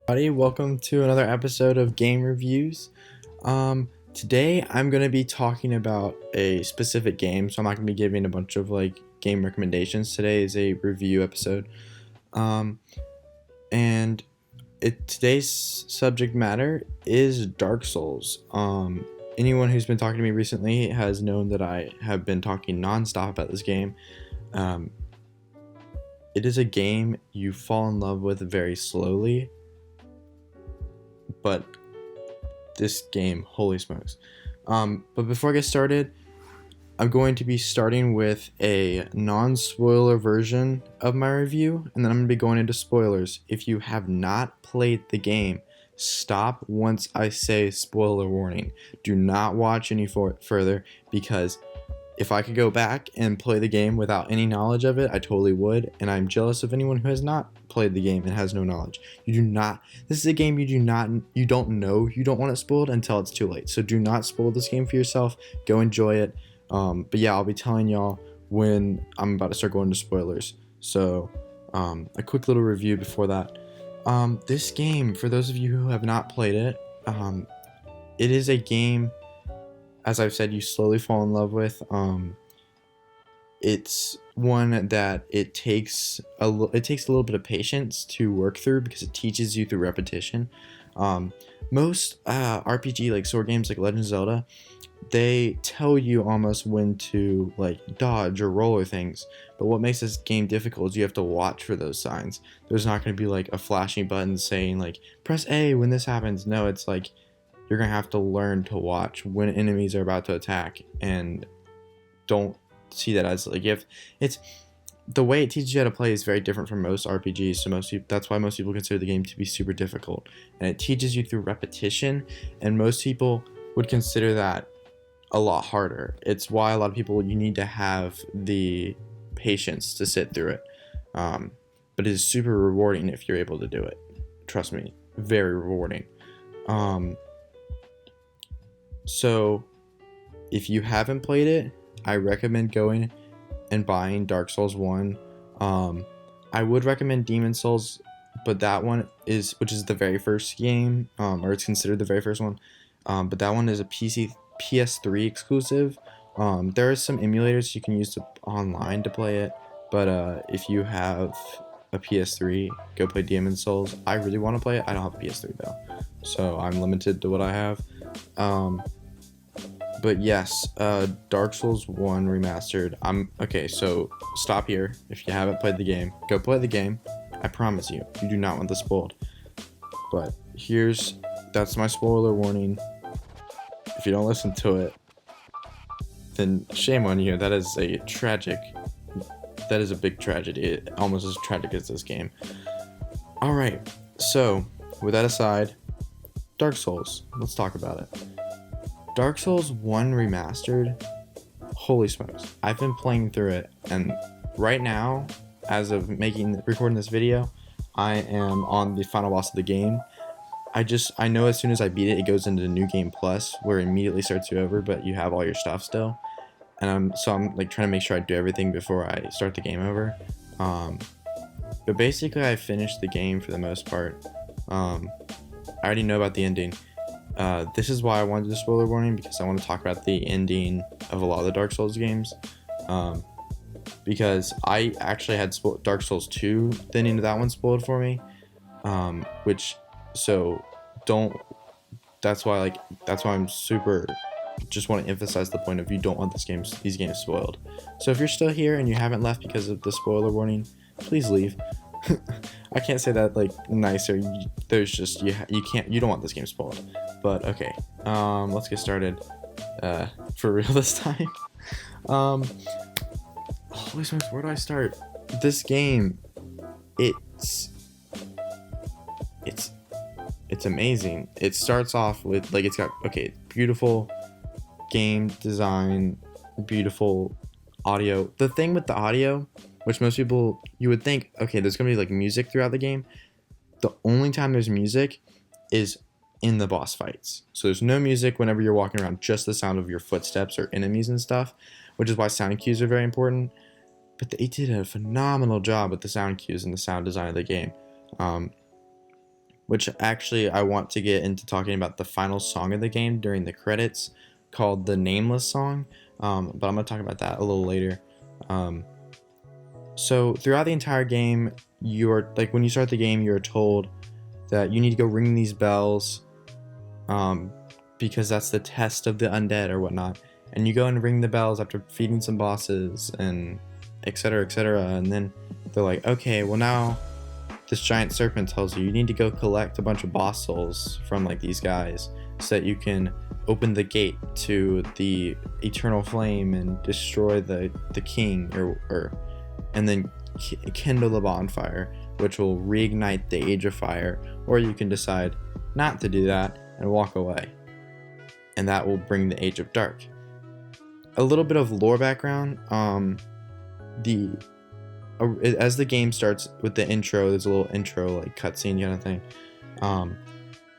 Everybody, welcome to another episode of Game Reviews. Today I'm going to be talking about a specific game, so I'm not going to be giving a bunch of game recommendations. Today is a review episode, um, and today's subject matter is Dark Souls. Anyone who's been talking to me recently has known that I have been talking nonstop about this game. It is a game you fall in love with very slowly, but this game, holy smokes. But before I get started, I'm going to be starting with a non-spoiler version of my review, and then I'm going to be going into spoilers. If you have not played the game, stop once I say spoiler warning. Do not watch any further, because if I could go back and play the game without any knowledge of it, I totally would, and I'm jealous of anyone who has not played the game and has no knowledge. This is a game you don't know you don't want it spoiled until it's too late. So do not spoil this game for yourself. Go enjoy it. But yeah, I'll be telling y'all when I'm about to start going to spoilers. So a quick little review before that. This game, for those of you who have not played it, it is a game, as I've said, you slowly fall in love with. It's one that it takes a little bit of patience to work through, because it teaches you through repetition. Most RPG like sword games like Legend of Zelda, they tell you almost when to dodge or roll or things, but what makes this game difficult is you have to watch for those signs. There's not going to be a flashing button saying press A when this happens. No, it's you're gonna have to learn to watch when enemies are about to attack, and don't see that as it's the way it teaches you how to play is very different from most RPGs. So that's why most people consider the game to be super difficult, and it teaches you through repetition, and most people would consider that a lot harder. It's why a lot of people, you need to have the patience to sit through it, but it is super rewarding if you're able to do it. Trust me, very rewarding. So if you haven't played it, I recommend going and buying Dark Souls 1. I would recommend Demon Souls, but which is the very first game, or it's considered the very first one, but that one is a PS3 exclusive. There are some emulators you can use online to play it, but if you have a PS3, go play Demon Souls. I really want to play it. I don't have a PS3 though, so I'm limited to what I have. But yes, Dark Souls 1 Remastered. Okay, so stop here. If you haven't played the game, go play the game. I promise you, you do not want this spoiled. But that's my spoiler warning. If you don't listen to it, then shame on you. That is a big tragedy. Almost as tragic as this game. Alright, so with that aside, Dark Souls. Let's talk about it. Dark Souls 1 Remastered, holy smokes. I've been playing through it, and right now, as of recording this video, I am on the final boss of the game. I know as soon as I beat it, it goes into the New Game Plus, where it immediately starts you over, but you have all your stuff still. And I'm trying to make sure I do everything before I start the game over. But basically, I finished the game for the most part. I already know about the ending. This is why I wanted the spoiler warning, because I want to talk about the ending of a lot of the Dark Souls games. Because I actually had Dark Souls 2, the ending of that one spoiled for me. That's why I'm super, just want to emphasize the point of, you don't want these games spoiled. So if you're still here and you haven't left because of the spoiler warning, please leave. I can't say that nicer. You don't want this game spoiled. But okay, let's get started. For real this time. Holy smokes, where do I start? This game, it's amazing. It starts off with it's got beautiful game design, beautiful audio. The thing with the audio, which most people, you would think, okay, there's gonna be music throughout the game. The only time there's music is in the boss fights. So there's no music whenever you're walking around, just the sound of your footsteps or enemies and stuff, which is why sound cues are very important. But they did a phenomenal job with the sound cues and the sound design of the game. which actually I want to get into talking about the final song of the game during the credits, called the Nameless Song, but I'm going to talk about that a little later. So throughout the entire game, you're like, when you start the game, you're told that you need to go ring these bells, because that's the test of the undead or whatnot. And you go and ring the bells after defeating some bosses and etc., etc. And then they're like, okay, well now this giant serpent tells you need to go collect a bunch of boss souls from like these guys so that you can open the gate to the eternal flame and destroy the king, or and then kindle the bonfire, which will reignite the Age of Fire. Or you can decide not to do that and walk away, and that will bring the Age of Dark. A little bit of lore background. As the game starts with the intro, there's a little intro like cutscene kind of thing.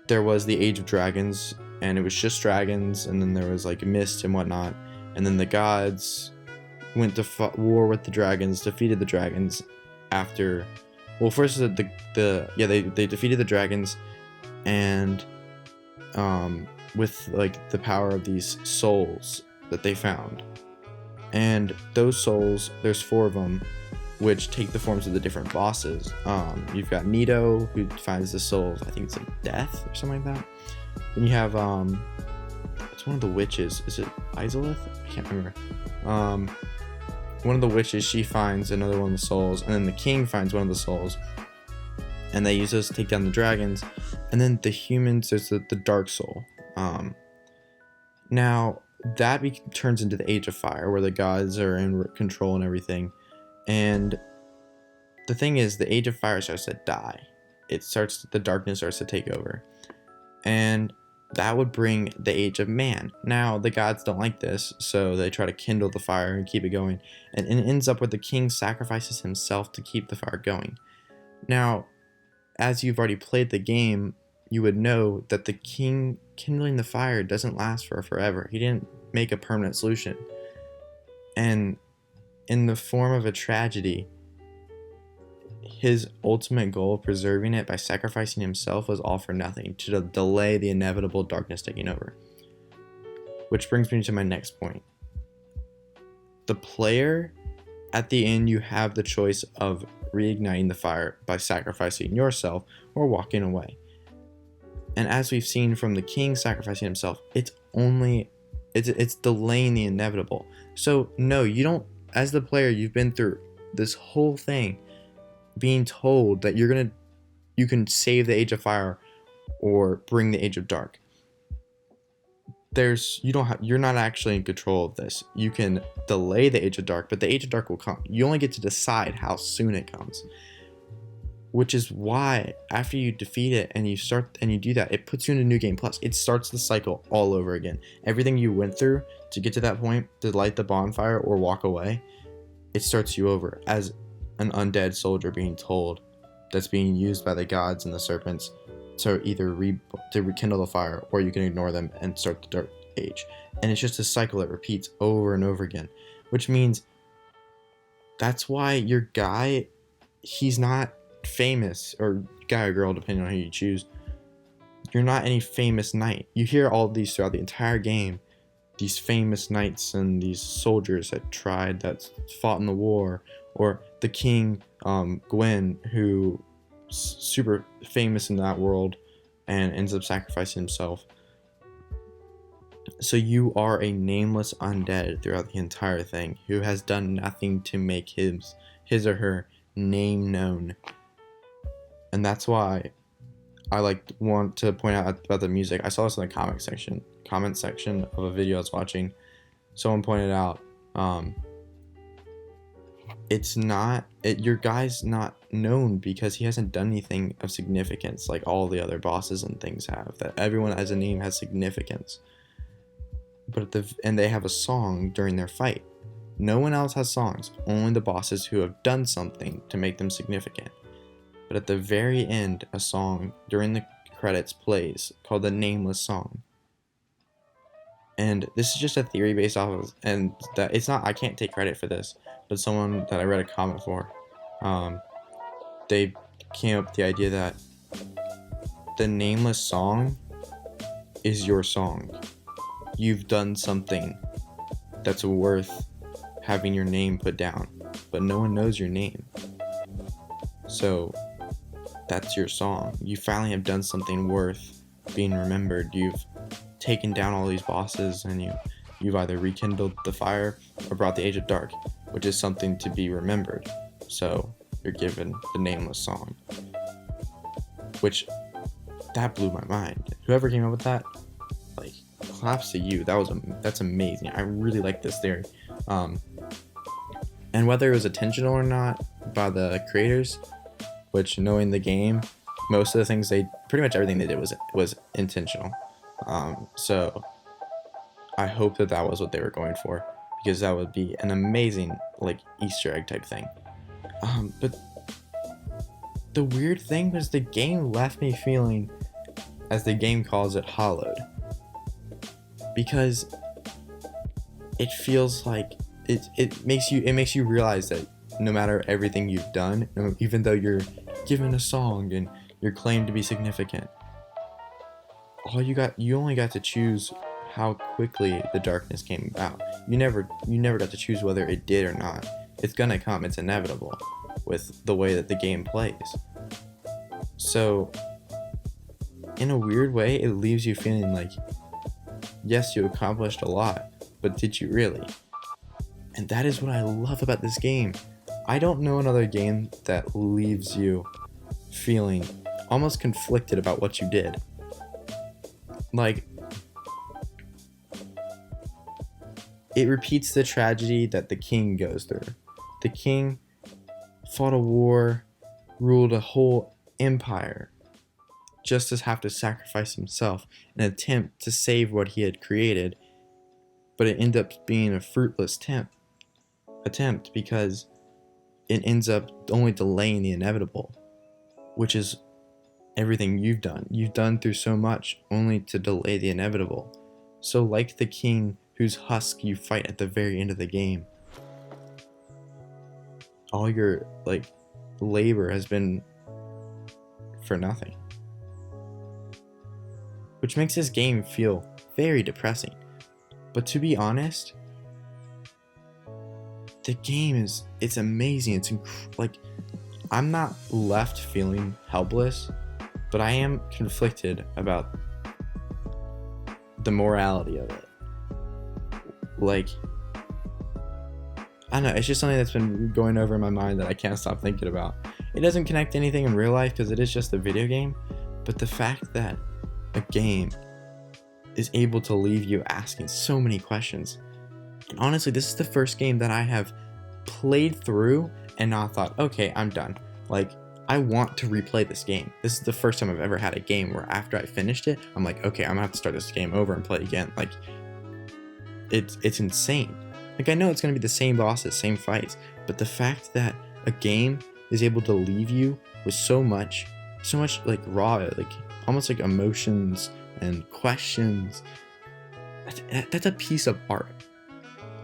There was the Age of Dragons, and it was just dragons, and then there was like mist and whatnot, and then the gods went to war with the dragons, defeated the dragons after. Well, first they defeated the dragons, and with like the power of these souls that they found, and those souls, there's 4 of them, which take the forms of the different bosses. You've got Nito, who finds the souls, I think it's like death or something like that. Then you have it's one of the witches. Is it Izalith? I can't remember. One of the witches, she finds another one of the souls, and then the king finds one of the souls, and they use those to take down the dragons. And then the humans, there's the dark soul. Now that turns into the Age of Fire, where the gods are in control and everything. And the thing is, the Age of Fire starts to die. The darkness starts to take over. And that would bring the Age of Man. Now, the gods don't like this, so they try to kindle the fire and keep it going. And it ends up where the king sacrifices himself to keep the fire going. Now, as you've already played the game, you would know that the king kindling the fire doesn't last for forever. He didn't make a permanent solution. And in the form of a tragedy, his ultimate goal of preserving it by sacrificing himself was all for nothing, to delay the inevitable darkness taking over. Which brings me to my next point. The player, at the end, you have the choice of reigniting the fire by sacrificing yourself or walking away. And as we've seen from the king sacrificing himself, it's delaying the inevitable. So no, you don't, as the player, you've been through this whole thing being told that you can save the Age of Fire or bring the Age of Dark. You're not actually in control of this. You can delay the Age of Dark, but the Age of Dark will come. You only get to decide how soon it comes. Which is why after you defeat it and you do that, it puts you into New Game Plus. It starts the cycle all over again. Everything you went through to get to that point, to light the bonfire or walk away, it starts you over as an undead soldier being told, that's being used by the gods and the serpents to either rekindle the fire, or you can ignore them and start the Dark Age. And it's just a cycle that repeats over and over again, which means that's why your guy, he's not famous, or guy or girl depending on who you choose. You're not any famous knight. You hear all these throughout the entire game, these famous knights and these soldiers that fought in the war, or the king, Gwen, who super famous in that world and ends up sacrificing himself. So you are a nameless undead throughout the entire thing, who has done nothing to make his or her name known. And that's why I want to point out about the music. I saw this in the comment section of a video I was watching. Someone pointed out, your guy's not known because he hasn't done anything of significance like all the other bosses and things have. That everyone as a name has significance. And they have a song during their fight. No one else has songs, only the bosses who have done something to make them significant. But at the very end, a song during the credits plays called the Nameless Song. And this is just a theory based off of, and that it's not, I can't take credit for this, but someone that I read a comment for, they came up with the idea that the nameless song is your song. You've done something that's worth having your name put down, but no one knows your name. So that's your song. You finally have done something worth being remembered. You've taken down all these bosses, and you've either rekindled the fire or brought the age of dark, which is something to be remembered. So you're given the nameless song, which that blew my mind. Whoever came up with that, like, claps to you. That's amazing. I really like this theory. And whether it was intentional or not by the creators, which, knowing the game, most of the things pretty much everything they did was intentional. So I hope that was what they were going for, because that would be an amazing, like, Easter egg type thing. But the weird thing was the game left me feeling, as the game calls it, hollowed, because it feels like it makes you realize that no matter everything you've done, even though you're given a song and you're claimed to be significant, you only got to choose how quickly the darkness came about. You never got to choose whether it did or not. It's gonna come. It's inevitable with the way that the game plays. So in a weird way, it leaves you feeling like, yes, you accomplished a lot, but did you really? And that is what I love about this game. I don't know another game that leaves you feeling almost conflicted about what you did. Like, it repeats the tragedy that the king goes through. The king fought a war, ruled a whole empire, just to have to sacrifice himself in an attempt to save what he had created, but it ends up being a fruitless attempt because it ends up only delaying the inevitable, which is everything you've done. You've done through so much only to delay the inevitable. So like the king whose husk you fight at the very end of the game, all your, like, labor has been for nothing. Which makes this game feel very depressing. But to be honest, the game it's amazing. It's like, I'm not left feeling helpless, but I am conflicted about the morality of it. Like, I don't know, it's just something that's been going over in my mind that I can't stop thinking about. It doesn't connect to anything in real life because it is just a video game, but the fact that a game is able to leave you asking so many questions. And honestly, this is the first game that I have played through and not thought, okay, I'm done. Like, I want to replay this game. This is the first time I've ever had a game where after I finished it, I'm like, okay, I'm gonna have to start this game over and play it again. Like, it's insane. Like, I know it's gonna be the same bosses, same fights, but the fact that a game is able to leave you with so much like raw, like almost like emotions and questions, that's a piece of art.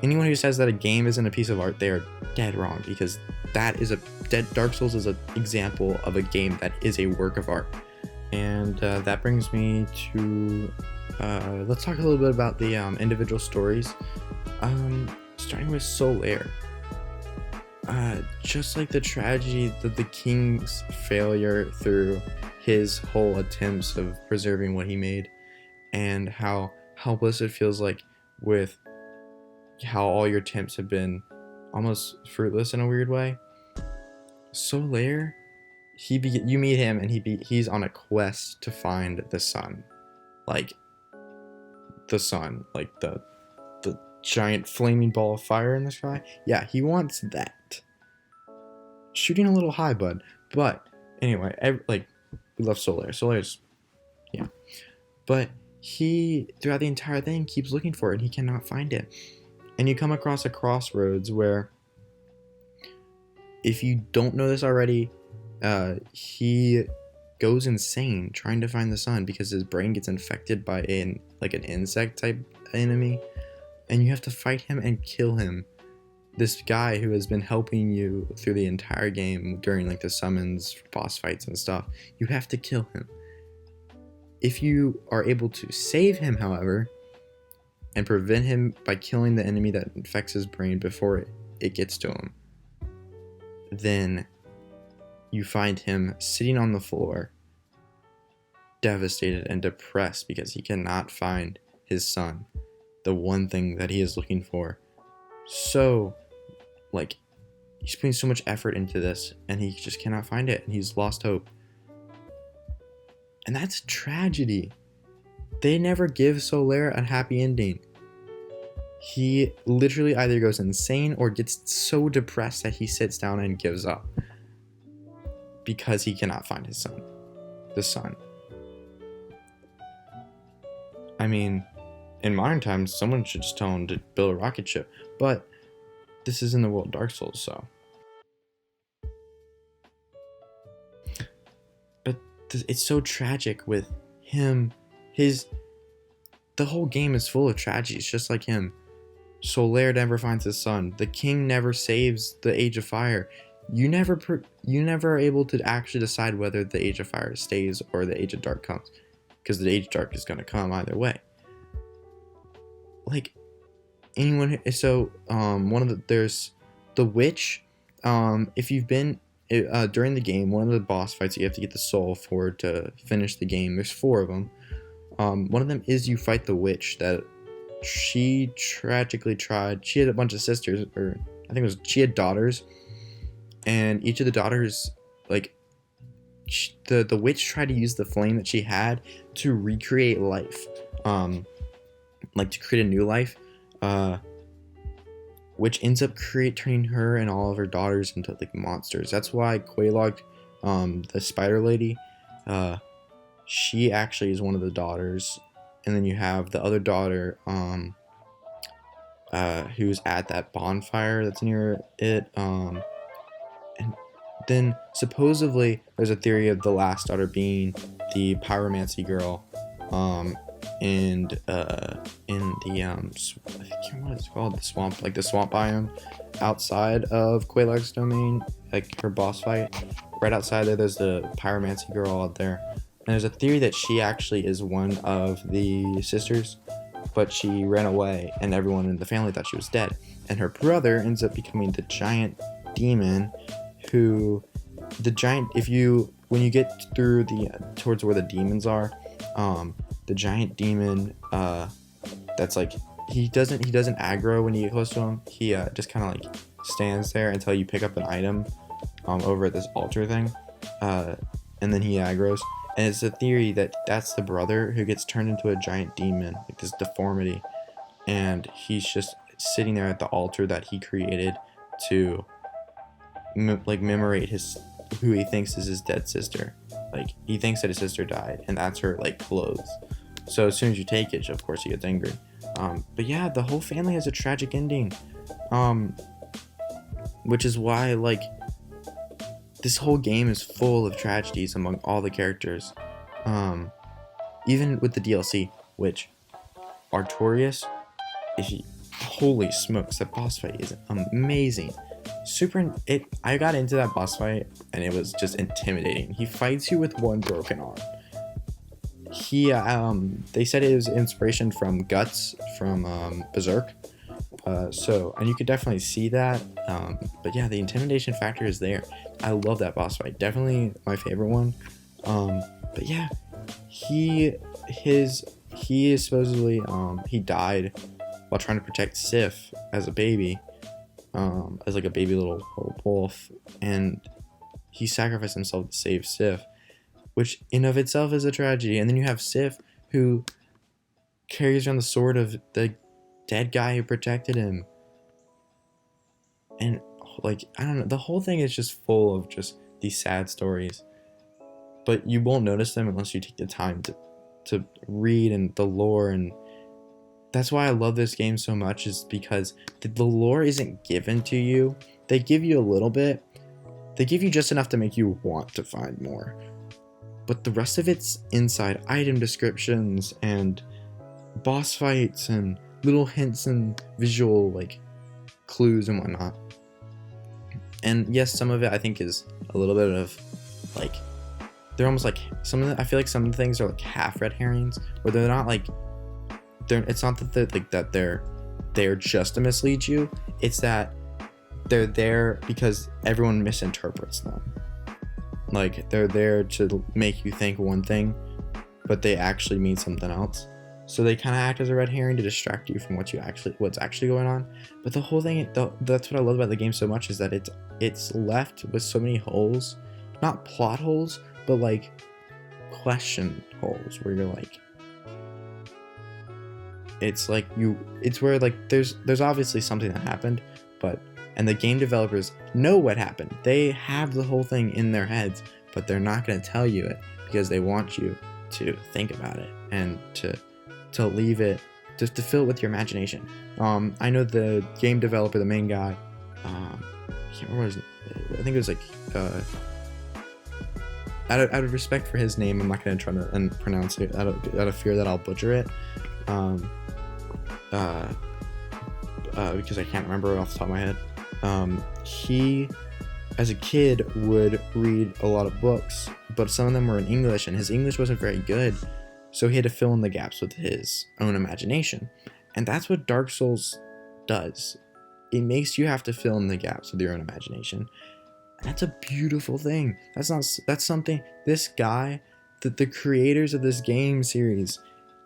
Anyone who says that a game isn't a piece of art, they are dead wrong, because Dark Souls is an example of a game that is a work of art. And that brings me to let's talk a little bit about the individual stories, starting with Solaire. Just like the tragedy of the king's failure through his whole attempts of preserving what he made, and how helpless it feels like with how all your attempts have been almost fruitless in a weird way. Solaire, you meet him and he's on a quest to find the sun, like the giant flaming ball of fire in the sky. Yeah, he wants that. Shooting a little high, bud. But anyway, we love Solaire. Solaire's, yeah. But he, throughout the entire thing, keeps looking for it and he cannot find it. And you come across a crossroads where, if you don't know this already, he goes insane trying to find the sun because his brain gets infected by an insect type enemy, and you have to fight him and kill him. This guy who has been helping you through the entire game during like the summons, boss fights and stuff, you have to kill him. if you are able to save him, however, and prevent him by killing the enemy that infects his brain before it gets to him, then you find him sitting on the floor, devastated and depressed because he cannot find his son, the one thing that he is looking for. So, like, he's putting so much effort into this, and he just cannot find it, and he's lost hope. And that's tragedy. They never give Solaire a happy ending. He literally either goes insane or gets so depressed that he sits down and gives up because he cannot find his son, the son. I mean, in modern times, someone should just tell him to build a rocket ship, but this is in the world of Dark Souls, so. But it's so tragic with him. The whole game is full of tragedies, just like him. Solaire never finds his son. The king never saves the Age of Fire. You never are able to actually decide whether the Age of Fire stays or the Age of Dark comes, because the Age of Dark is going to come either way. Like, anyone, so there's the witch. If you've been during the game, one of the boss fights you have to get the soul for to finish the game. There's 4 of them. One of them is you fight the witch that she tragically tried. She had a bunch of sisters, or I think she had daughters, and each of the daughters, like, the witch tried to use the flame that she had to recreate life, like to create a new life, which ends up turning her and all of her daughters into like monsters. That's why Quelaag, the spider lady, she actually is one of the daughters. And then you have the other daughter, who's at that bonfire that's near it. And then supposedly there's a theory of the last daughter being the pyromancy girl, in the I can't what it's called, the swamp biome outside of Quelaag's domain, like her boss fight. Right outside there's the pyromancy girl out there. And there's a theory that she actually is one of the sisters, but she ran away and everyone in the family thought she was dead. And her brother ends up becoming the giant demon when you get through towards where the demons are, the giant demon, that's like, he doesn't aggro when you get close to him. He just kind of like stands there until you pick up an item over at this altar thing, and then he aggroes. And it's a theory that that's the brother who gets turned into a giant demon, like this deformity. And he's just sitting there at the altar that he created to commemorate who he thinks is his dead sister. Like, he thinks that his sister died, and that's her, like, clothes. So as soon as you take it, of course, he gets angry. But yeah, the whole family has a tragic ending. Which is why, like, this whole game is full of tragedies among all the characters. Even with the DLC, which Artorias, holy smokes, that boss fight is amazing. I got into that boss fight and it was just intimidating. He fights you with one broken arm. They said it was inspiration from Guts from Berserk. And you could definitely see that. But yeah, the intimidation factor is there. I love that boss fight. Definitely my favorite one. But yeah, he is supposedly, he died while trying to protect Sif as a baby, as like a baby little wolf, and he sacrificed himself to save Sif, which in of itself is a tragedy. And then you have Sif, who carries around the sword of the dead guy who protected him. And, like, I don't know, the whole thing is just full of just these sad stories. But you won't notice them unless you take the time to read and the lore. And that's why I love this game so much, is because the lore isn't given to you. They give you a little bit. They give you just enough to make you want to find more. But the rest of it's inside item descriptions and boss fights and little hints and visual, like, clues and whatnot. And yes, some of it I think is a little bit of, like, they're almost like I feel like some of the things are like half red herrings, where they're not like it's not that they're like that they're there just to mislead you. It's that they're there because everyone misinterprets them. Like they're there to make you think one thing, but they actually mean something else. So they kind of act as a red herring to distract you from what's actually going on. But the whole thing, that's what I love about the game so much, is that it's left with so many holes, not plot holes, but like question holes, where you're like, it's where like there's obviously something that happened, and the game developers know what happened. They have the whole thing in their heads, but they're not going to tell you it because they want you to think about it and to leave it, just to fill it with your imagination. I know the game developer, the main guy, I can't remember I think it was like, out of respect for his name, I'm not going to try to pronounce it out of fear that I'll butcher it, because I can't remember it off the top of my head. He, as a kid, would read a lot of books, but some of them were in English, and his English wasn't very good. So he had to fill in the gaps with his own imagination. And that's what Dark Souls does. It makes you have to fill in the gaps with your own imagination. And that's a beautiful thing. That's something this guy, the creators of this game series,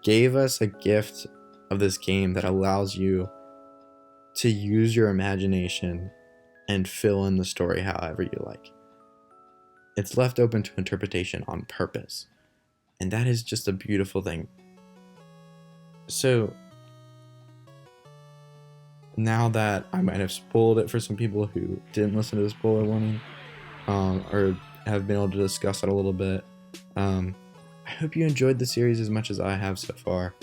gave us a gift of this game that allows you to use your imagination and fill in the story however you like. It's left open to interpretation on purpose. And that is just a beautiful thing. So, now that I might have spoiled it for some people who didn't listen to the spoiler warning, or have been able to discuss it a little bit, I hope you enjoyed the series as much as I have so far.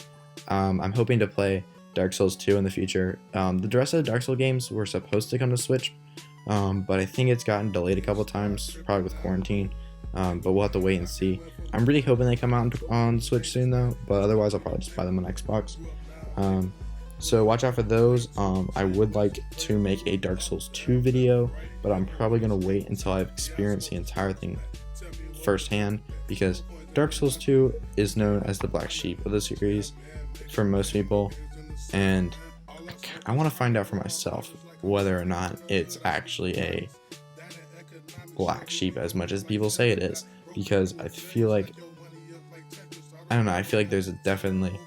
I'm hoping to play Dark Souls 2 in the future. The rest of the Dark Souls games were supposed to come to Switch, but I think it's gotten delayed a couple times, probably with quarantine. But we'll have to wait and see. I'm really hoping they come out on Switch soon though, but otherwise I'll probably just buy them on Xbox. So watch out for those. I would like to make a Dark Souls 2 video, but I'm probably going to wait until I've experienced the entire thing firsthand, because Dark Souls 2 is known as the black sheep of the series for most people, and I want to find out for myself whether or not it's actually a black sheep as much as people say it is, because I feel like there's definitely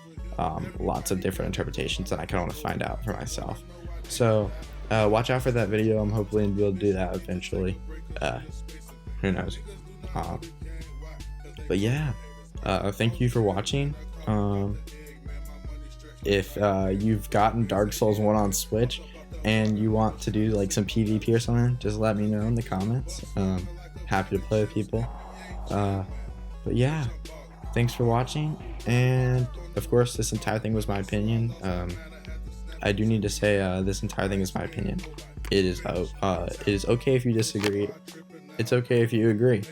lots of different interpretations, and I kind of want to find out for myself. So watch out for that video. I'm hopefully be able to do that eventually. Who knows? But yeah, thank you for watching. If you've gotten Dark Souls 1 on Switch and you want to do like some PvP or something, just let me know in the comments. Happy to play with people. But yeah, thanks for watching, and of course this entire thing was my opinion. I do need to say this entire thing is my opinion. It is okay if you disagree. It's okay if you agree,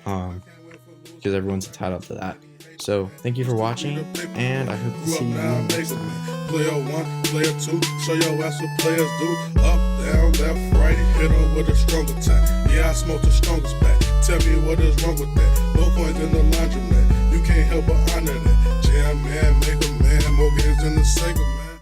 because everyone's entitled to that. So thank you for watching, and I hope to see you next time. Player 1, player 2, show your ass what players do. Up, down, left, right, hit them with a strong attack. Yeah, I smoke the strongest back. Tell me what is wrong with that. No coins in the laundromat, you can't help but honor that. Jam man, make a man, more games than the Sega man.